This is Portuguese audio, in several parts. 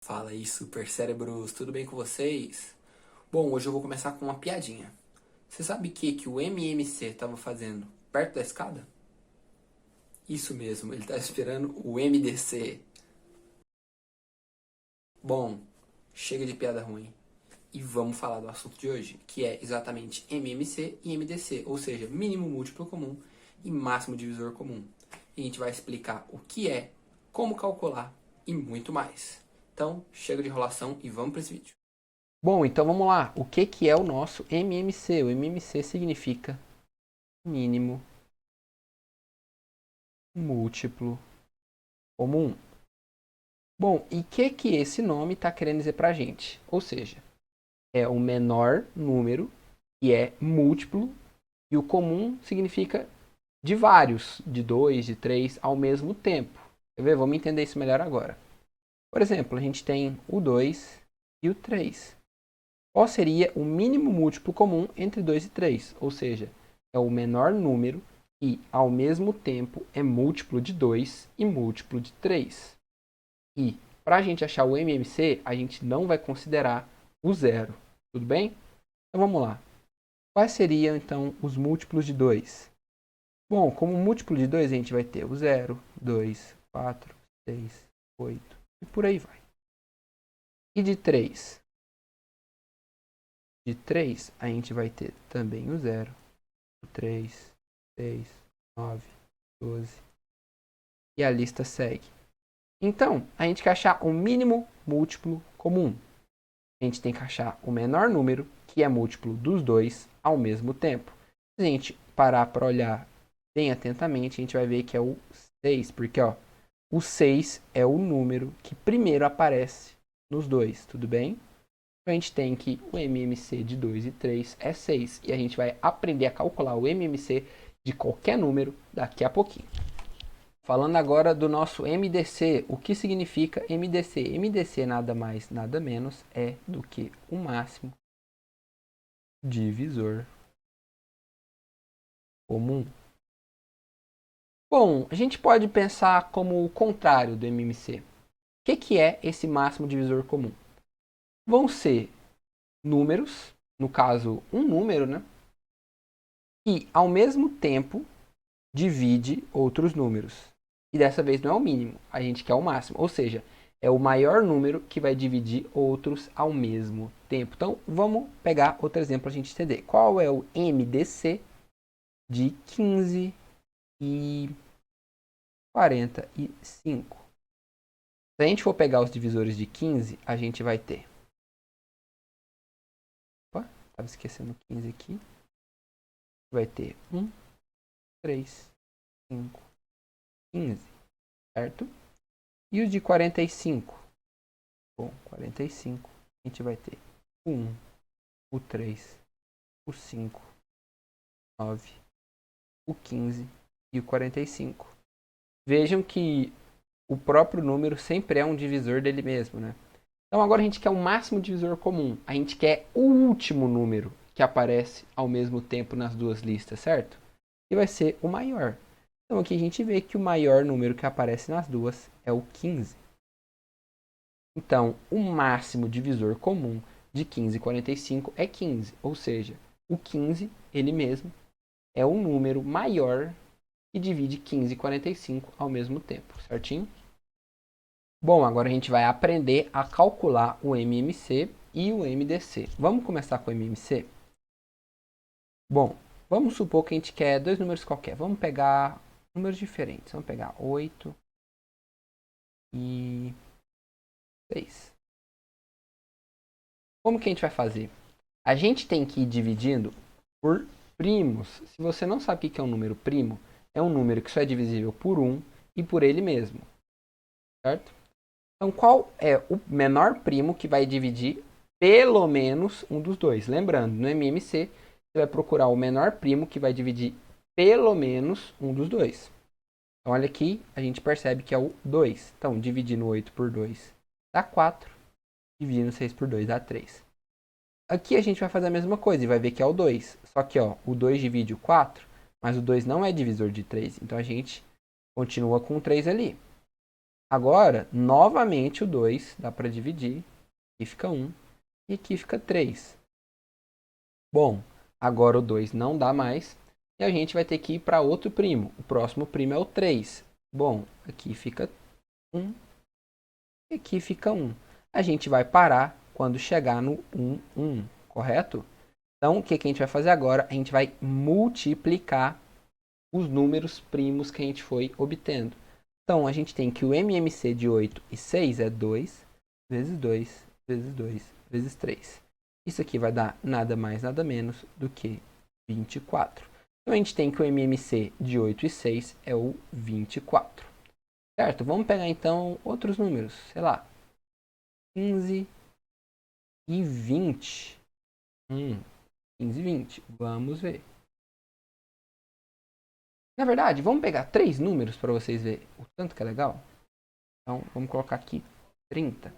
Fala aí, super cérebros, tudo bem com vocês? Bom, hoje eu vou começar com uma piadinha. Você sabe o que o MMC estava fazendo perto da escada? Isso mesmo, ele estava esperando o MDC. Bom, chega de piada ruim e vamos falar do assunto de hoje, que é exatamente MMC e MDC, ou seja, mínimo múltiplo comum e máximo divisor comum. E a gente vai explicar o que é, como calcular e muito mais. Então, chega de enrolação e vamos para esse vídeo. Bom, então vamos lá. O que é o nosso MMC? O MMC significa mínimo múltiplo comum. Bom, e o que esse nome está querendo dizer para a gente? Ou seja, é o menor número que é múltiplo e o comum significa de vários, de dois, de três, ao mesmo tempo. Quer ver? Vamos entender isso melhor agora. Por exemplo, a gente tem o 2 e o 3. Qual seria o mínimo múltiplo comum entre 2 e 3? Ou seja, é o menor número e, ao mesmo tempo, é múltiplo de 2 e múltiplo de 3. E, para a gente achar o MMC, a gente não vai considerar o zero. Tudo bem? Então vamos lá. Quais seriam, então, os múltiplos de 2? Bom, como múltiplo de 2, a gente vai ter o 0, 2, 4, 6, 8 e por aí vai. E de 3? De 3, a gente vai ter também o 0, o 3, 6, 9, 12. E a lista segue. Então, a gente quer achar o mínimo múltiplo comum. A gente tem que achar o menor número, que é múltiplo dos dois, ao mesmo tempo. Se a gente parar para olhar bem atentamente, a gente vai ver que é o 6, porque ó, o 6 é o número que primeiro aparece nos dois, tudo bem? Então a gente tem que o MMC de 2 e 3 é 6. E a gente vai aprender a calcular o MMC de qualquer número daqui a pouquinho. Falando agora do nosso MDC, o que significa MDC? MDC nada mais, nada menos é do que o máximo divisor comum. Bom, a gente pode pensar como o contrário do MMC. O que é esse máximo divisor comum? Vão ser números, no caso um número, né? Que ao mesmo tempo divide outros números. E dessa vez não é o mínimo, a gente quer o máximo. Ou seja, é o maior número que vai dividir outros ao mesmo tempo. Então, vamos pegar outro exemplo para a gente entender. Qual é o MDC de 15 e 45? Se a gente for pegar os divisores de 15, a gente vai ter... Opa, estava esquecendo 15 aqui. Vai ter 1, 3, 5, 15, certo? E os de 45? Bom, 45, a gente vai ter o 1, o 3, o 5, o 9, o 15 e o 45. Vejam que o próprio número sempre é um divisor dele mesmo, né? Então agora a gente quer o máximo divisor comum. A gente quer o último número que aparece ao mesmo tempo nas duas listas, certo? E vai ser o maior. Então aqui a gente vê que o maior número que aparece nas duas é o 15. Então, o máximo divisor comum de 15 e 45 é 15, ou seja, o 15, ele mesmo, é o número maior que divide 15 e 45 ao mesmo tempo, certinho? Bom, agora a gente vai aprender a calcular o MMC e o MDC. Vamos começar com o MMC? Bom, vamos supor que a gente quer dois números qualquer. Vamos pegar números diferentes. Vamos pegar 8 e 6. Como que a gente vai fazer? A gente tem que ir dividindo por primos. Se você não sabe o que é um número primo, é um número que só é divisível por 1 e por ele mesmo, certo? Então, qual é o menor primo que vai dividir pelo menos um dos dois? Lembrando, no MMC, você vai procurar o menor primo que vai dividir pelo menos um dos dois. Então, olha aqui, a gente percebe que é o 2. Então, dividindo 8 por 2 dá 4. Dividindo 6 por 2 dá 3. Aqui a gente vai fazer a mesma coisa e vai ver que é o 2. Só que ó, o 2 divide o 4, mas o 2 não é divisor de 3. Então a gente continua com o 3 ali. Agora, novamente o 2 dá para dividir. Aqui fica 1 e aqui fica 3. Bom, agora o 2 não dá mais. E a gente vai ter que ir para outro primo. O próximo primo é o 3. Bom, aqui fica 1 e aqui fica 1. A gente vai parar quando chegar no 1, 1, correto? Então, o que a gente vai fazer agora? A gente vai multiplicar os números primos que a gente foi obtendo. Então, a gente tem que o MMC de 8 e 6 é 2 vezes 2 vezes 2 vezes 3. Isso aqui vai dar nada mais, nada menos do que 24. Então, a gente tem que o MMC de 8 e 6 é o 24. Certo? Vamos pegar, então, outros números. Sei lá, 15 e 20. 15 e 20. Vamos ver. Na verdade, vamos pegar 3 números para vocês verem o tanto que é legal. Então, vamos colocar aqui 30.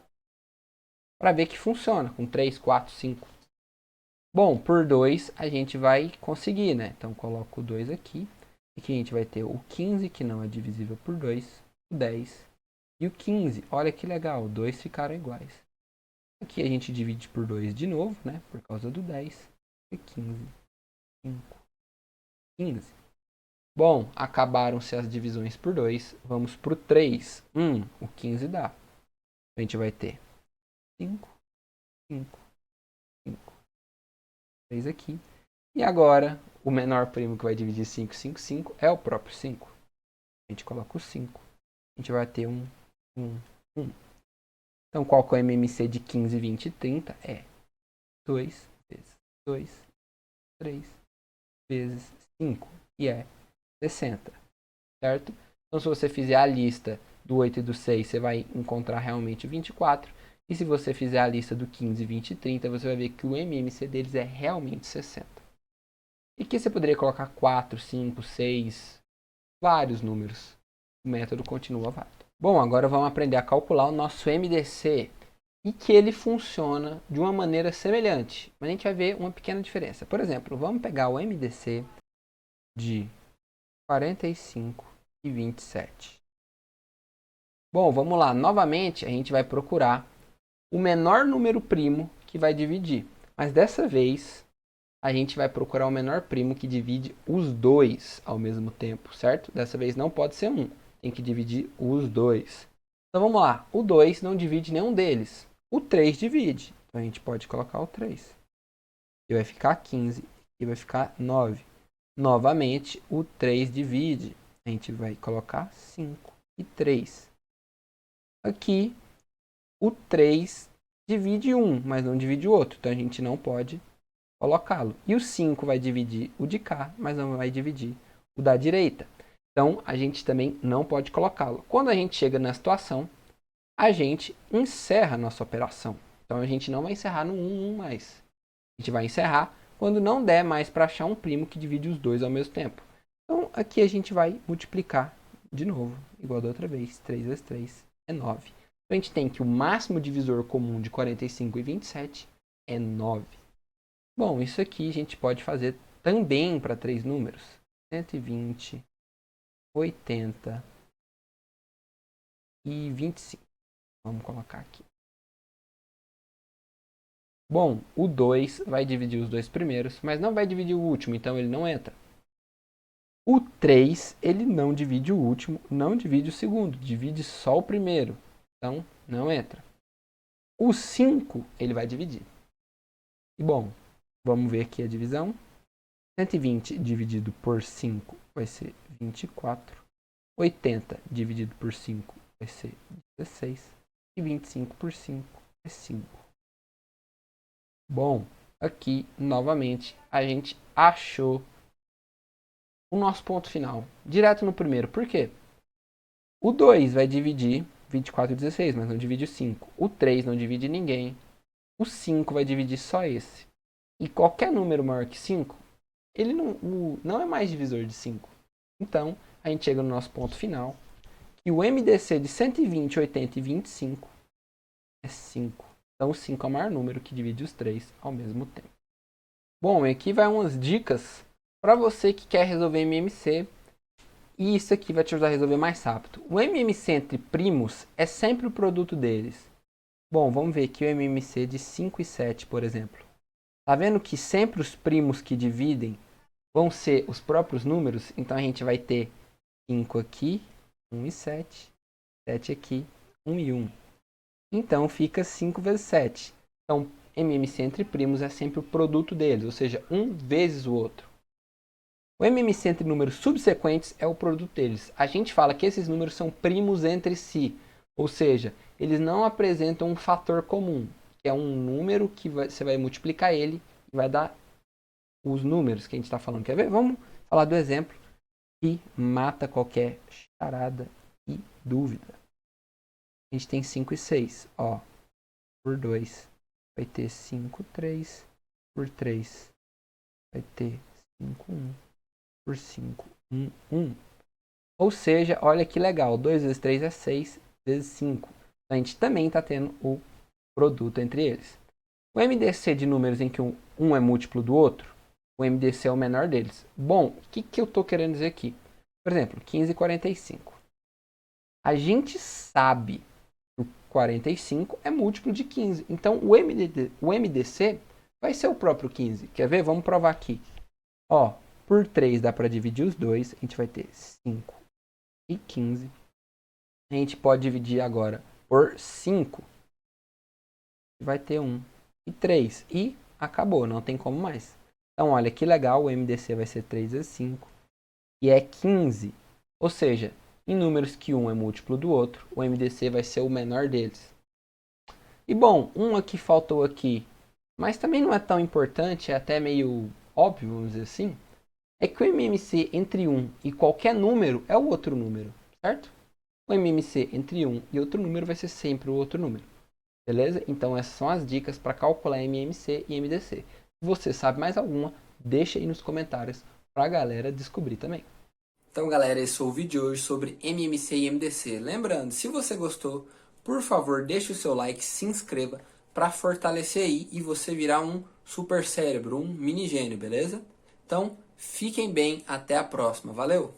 Para ver que funciona com 3, 4, 5. Bom, por 2 a gente vai conseguir, né? Então, coloco o 2 aqui. Aqui a gente vai ter o 15, que não é divisível por 2. O 10 e o 15. Olha que legal, 2 ficaram iguais. Aqui a gente divide por 2 de novo, né? Por causa do 10. E 15, 5, 15. Bom, acabaram-se as divisões por 2. Vamos para o 3. O 15 dá. A gente vai ter 5, 5, 5. 3 aqui. E agora, o menor primo que vai dividir 5, 5, 5 é o próprio 5. A gente coloca o 5. A gente vai ter 1, 1, 1. Então, qual que é o MMC de 15, 20 e 30? É 2 vezes 2, 3 vezes 5. E é 60. Certo? Então, se você fizer a lista do 8 e do 6, você vai encontrar realmente 24. E se você fizer a lista do 15, 20 e 30, você vai ver que o MMC deles é realmente 60. E que você poderia colocar 4, 5, 6, vários números. O método continua válido. Bom, agora vamos aprender a calcular o nosso MDC e que ele funciona de uma maneira semelhante. Mas a gente vai ver uma pequena diferença. Por exemplo, vamos pegar o MDC de 45 e 27. Bom, vamos lá. Novamente, a gente vai procurar o menor número primo que vai dividir. Mas dessa vez, a gente vai procurar o menor primo que divide os dois ao mesmo tempo, certo? Dessa vez não pode ser um, tem que dividir os dois. Então vamos lá. O 2 não divide nenhum deles. O 3 divide. Então a gente pode colocar o 3. E vai ficar 15 e vai ficar 9. Novamente, o 3 divide. A gente vai colocar 5 e 3. Aqui, o 3 divide um, mas não divide o outro. Então, a gente não pode colocá-lo. E o 5 vai dividir o de cá, mas não vai dividir o da direita. Então, a gente também não pode colocá-lo. Quando a gente chega na situação, a gente encerra a nossa operação. Então, a gente não vai encerrar no 1 mais. A gente vai encerrar quando não der mais para achar um primo que divide os dois ao mesmo tempo. Então, aqui a gente vai multiplicar de novo, igual da outra vez. 3 vezes 3 é 9. Então, a gente tem que o máximo divisor comum de 45 e 27 é 9. Bom, isso aqui a gente pode fazer também para 3 números. 120, 80 e 25. Vamos colocar aqui. Bom, o 2 vai dividir os dois primeiros, mas não vai dividir o último, então ele não entra. O 3, ele não divide o último, não divide o segundo, divide só o primeiro. Então, não entra. O 5, ele vai dividir. E bom, vamos ver aqui a divisão. 120 dividido por 5 vai ser 24. 80 dividido por 5 vai ser 16. E 25 por 5 é 5. Bom, aqui, novamente, a gente achou o nosso ponto final. Direto no primeiro. Por quê? O 2 vai dividir 24 e 16, mas não divide o 5. O 3 não divide ninguém. O 5 vai dividir só esse. E qualquer número maior que 5, ele não é mais divisor de 5. Então, a gente chega no nosso ponto final. E o MDC de 120, 80 e 25 é 5. Então, o 5 é o maior número que divide os 3 ao mesmo tempo. Bom, aqui vai umas dicas para você que quer resolver MMC E isso aqui vai te ajudar a resolver mais rápido. O MMC entre primos é sempre o produto deles. Bom, vamos ver aqui o MMC de 5 e 7, por exemplo. Tá vendo que sempre os primos que dividem vão ser os próprios números? Então a gente vai ter 5 aqui, 1 e 7. 7 aqui, 1 e 1. Então fica 5 vezes 7. Então MMC entre primos é sempre o produto deles, ou seja, um vezes o outro. O MMC entre números subsequentes é o produto deles. A gente fala que esses números são primos entre si, ou seja, eles não apresentam um fator comum, que é um número que você vai multiplicar ele e vai dar os números que a gente está falando. Quer ver? Vamos falar do exemplo que mata qualquer charada e dúvida. A gente tem 5 e 6. Ó, por 2 vai ter 5, 3. Por 3 vai ter 5, 1. Por 5, 1, 1. Ou seja, olha que legal. 2 vezes 3 é 6 vezes 5. A gente também está tendo o produto entre eles. O MDC de números em que um é múltiplo do outro, o MDC é o menor deles. Bom, o que eu estou querendo dizer aqui? Por exemplo, 15 e 45. A gente sabe que o 45 é múltiplo de 15. Então, o MDC vai ser o próprio 15. Quer ver? Vamos provar aqui. Ó, por 3 dá para dividir os dois. A gente vai ter 5 e 15. A gente pode dividir agora por 5. Vai ter 1 e 3. E acabou, não tem como mais. Então, olha que legal, o MDC vai ser 3 vezes 5. E é 15. Ou seja, em números que um é múltiplo do outro, o MDC vai ser o menor deles. E bom, um aqui faltou aqui, mas também não é tão importante, é até meio óbvio, vamos dizer assim, é que o MMC entre 1 e qualquer número é o outro número, certo? O MMC entre 1 e outro número vai ser sempre o outro número. Beleza? Então essas são as dicas para calcular MMC e MDC. Se você sabe mais alguma, deixa aí nos comentários para a galera descobrir também. Então galera, esse foi o vídeo de hoje sobre MMC e MDC. Lembrando, se você gostou, por favor deixe o seu like, se inscreva para fortalecer aí e você virar um super cérebro, um mini gênio, beleza? Então fiquem bem, até a próxima, valeu!